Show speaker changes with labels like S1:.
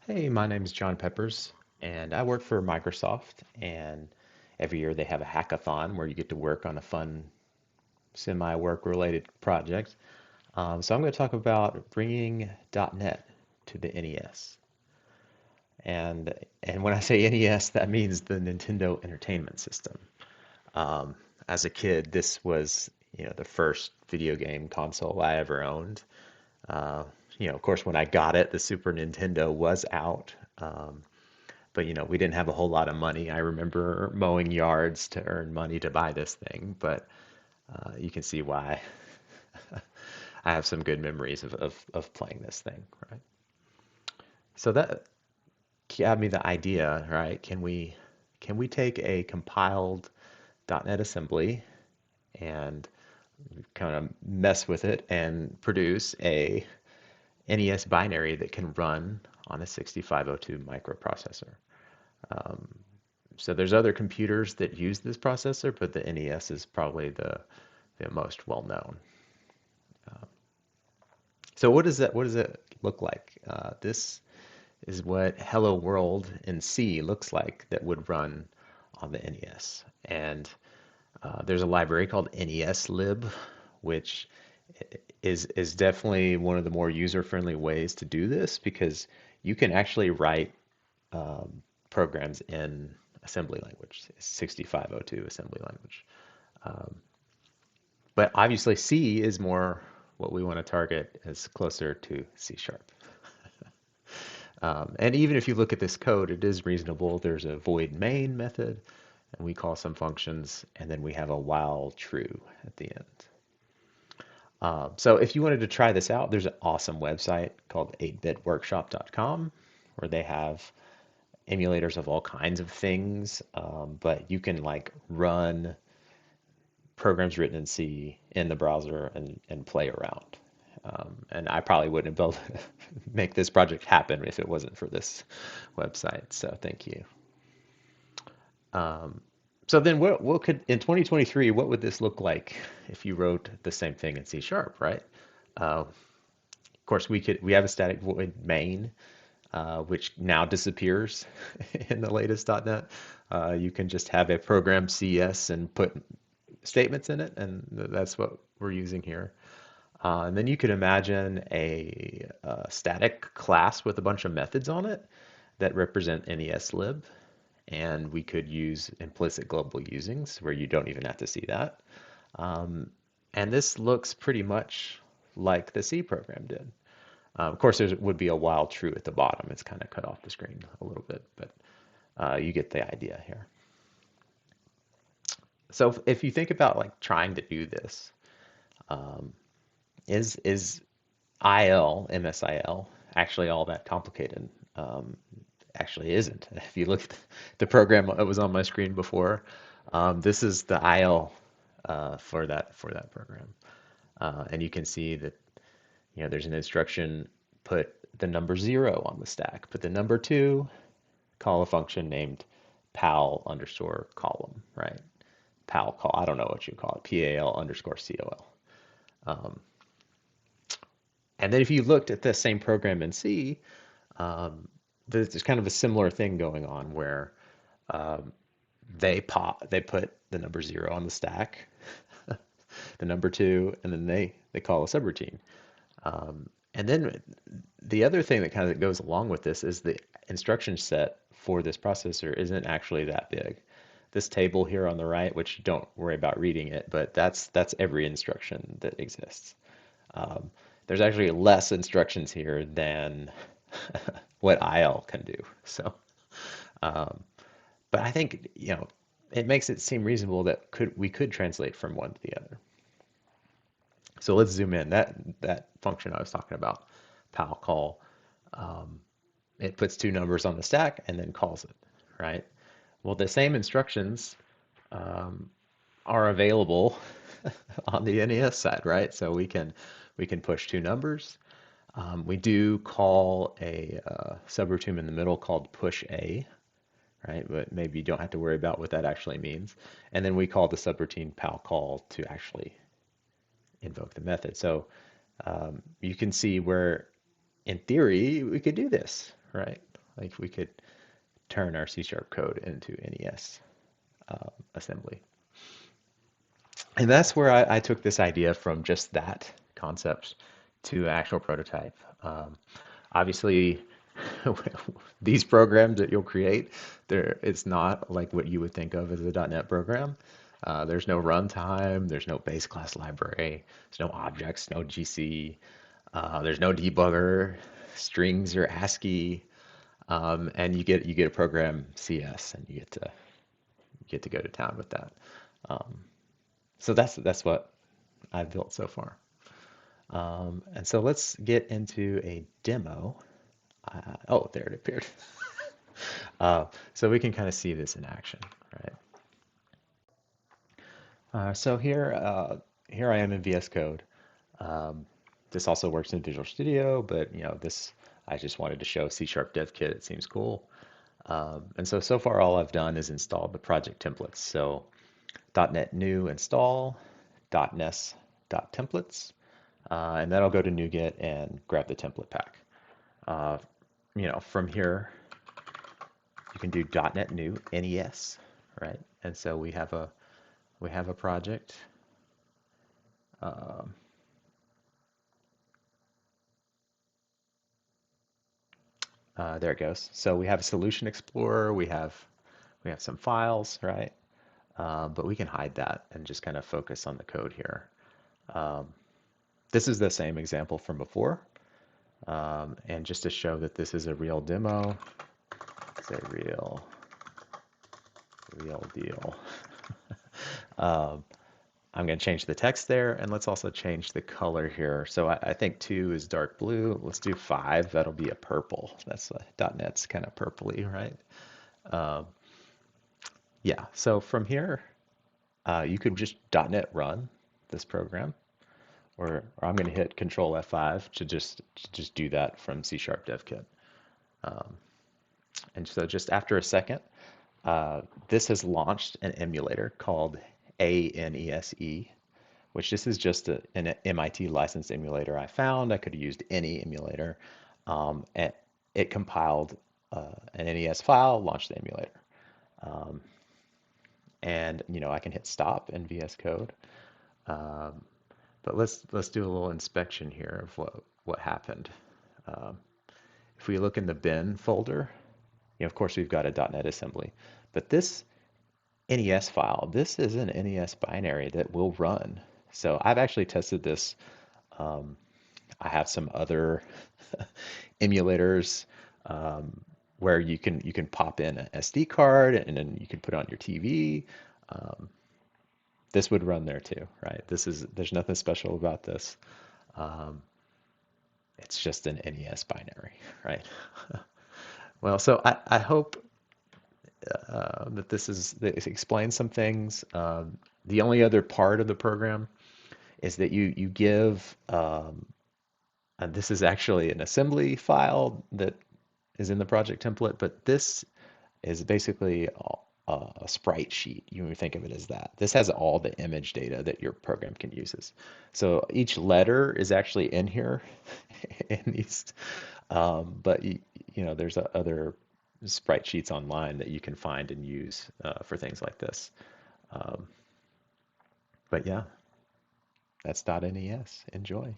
S1: Hey, my name is John Peppers, and I work for Microsoft. And every year they have a hackathon where you get to work on a fun semi-work related project. So I'm going to talk about bringing .NET to the NES. And when I say NES, that means the Nintendo Entertainment System. Um, as a kid, this was, the first video game console I ever owned. Uh, of course, when I got it, the Super Nintendo was out. But we didn't have a whole lot of money. I remember mowing yards to earn money to buy this thing, but you can see why I have some good memories of playing this thing, right? So that gave me the idea, right? Can we take a compiled .NET assembly and kind of mess with it and produce a NES binary that can run on a 6502 microprocessor? Um, So there's other computers that use this processor, but the NES is probably the most well known. Uh, so what does it look like? This is what Hello World in C looks like that would run on the NES. And there's a library called NESlib, which is definitely one of the more user-friendly ways to do this because you can actually write programs in assembly language, 6502 assembly language. Um, but obviously, C is more what we want to target as closer to C sharp. And even if you look at this code, it is reasonable. There's a void main method, and we call some functions, and then we have a while true at the end. So if you wanted to try this out, there's an awesome website called 8bitworkshop.com where they have emulators of all kinds of things, but you can like run programs written in C in the browser and play around. And I probably wouldn't be able to make this project happen if it wasn't for this website. So thank you. Um, so then what could in 2023, what would this look like if you wrote the same thing in C sharp, right? Of course, we have a static void main, which now disappears in the latest .NET. You can just have a program CS and put statements in it, and that's what we're using here. And then you could imagine a static class with a bunch of methods on it that represent NESlib, and we could use implicit global usings where you don't even have to see that. Um, and this looks pretty much like the C program did. Of course, there would be a while true at the bottom. It's kind of cut off the screen a little bit, but you get the idea here. So if you think about like trying to do this, um, is IL, MSIL, actually all that complicated? Actually isn't. If you look at the program that was on my screen before, this is the IL for that program, and you can see that there's an instruction: put the number 0 on the stack, put the number 2, call a function named pal underscore column, right? Pal call. I don't know what you call it. PAL underscore COL. Um, and then if you looked at the same program in C, um, there's kind of a similar thing going on where um, they put the number 0 on the stack, the number 2, and then they call a subroutine. And then the other thing that kind of goes along with this is the instruction set for this processor isn't actually that big. This table here on the right, which don't worry about reading it, but that's every instruction that exists. Um, there's actually less instructions here than what IL can do. So, um, but I think it makes it seem reasonable that we could translate from one to the other. So let's zoom in. That function I was talking about, pal call, um, it puts two numbers on the stack and then calls it, right? Well, the same instructions um, are available on the NES side, right? So we can push two numbers. We do call a subroutine in the middle called push A, right? But maybe you don't have to worry about what that actually means. And then we call the subroutine pal call to actually invoke the method. So you can see where, in theory, we could do this, right? Like we could turn our C# code into NES assembly. And that's where I took this idea from just that concept to actual prototype. Obviously, these programs that you'll create, it's not like what you would think of as a .NET program. There's no runtime, there's no base class library, there's no objects, no GC, there's no debugger, strings are ASCII, and you get a program CS, and you get to go to town with that. Um, so that's what I've built so far. And so let's get into a demo. Oh, there it appeared. So we can kind of see this in action, right? So here I am in VS Code. Um, this also works in Visual Studio, but this I just wanted to show C# Dev Kit. It seems cool. And so far all I've done is installed the project templates. So .NET new install .NES.templates, and then I'll go to NuGet and grab the template pack. Uh, from here you can do .NET new NES, right? And so we have a project. Um, there it goes. So we have a solution explorer. We have some files, right? But we can hide that and just kind of focus on the code here. Um, this is the same example from before. And just to show that this is a real demo, it's a real deal. um, I'm going to change the text there, and let's also change the color here. So I think 2 is dark blue. Let's do 5. That'll be a purple. That's .NET's kind of purpley, right? Um, yeah. So from here, you could just .NET run this program, or I'm going to hit Control F5 to just do that from C# Dev Kit. Um, and so just after a second, this has launched an emulator called ANESE, which this is just an MIT licensed emulator I found. I could have used any emulator. And it compiled an NES file, launched the emulator. Um, and I can hit stop in VS Code. Um, but let's do a little inspection here of what happened. Um, if we look in the bin folder, of course we've got a .NET assembly, but this NES file, this is an NES binary that will run. So I've actually tested this. Um, I have some other emulators where you can pop in an SD card and then you can put it on your TV. Um, this would run there too, right? There's nothing special about this. Um, it's just an NES binary, right? Well, so I hope that this explains some things. The only other part of the program is that you give, and this is actually an assembly file that is in the project template, but this is basically a sprite sheet. You can think of it as that. This has all the image data that your program can use. So each letter is actually in here in these, but there's other sprite sheets online that you can find and use for things like this. Um, but yeah, that's .NES. Enjoy.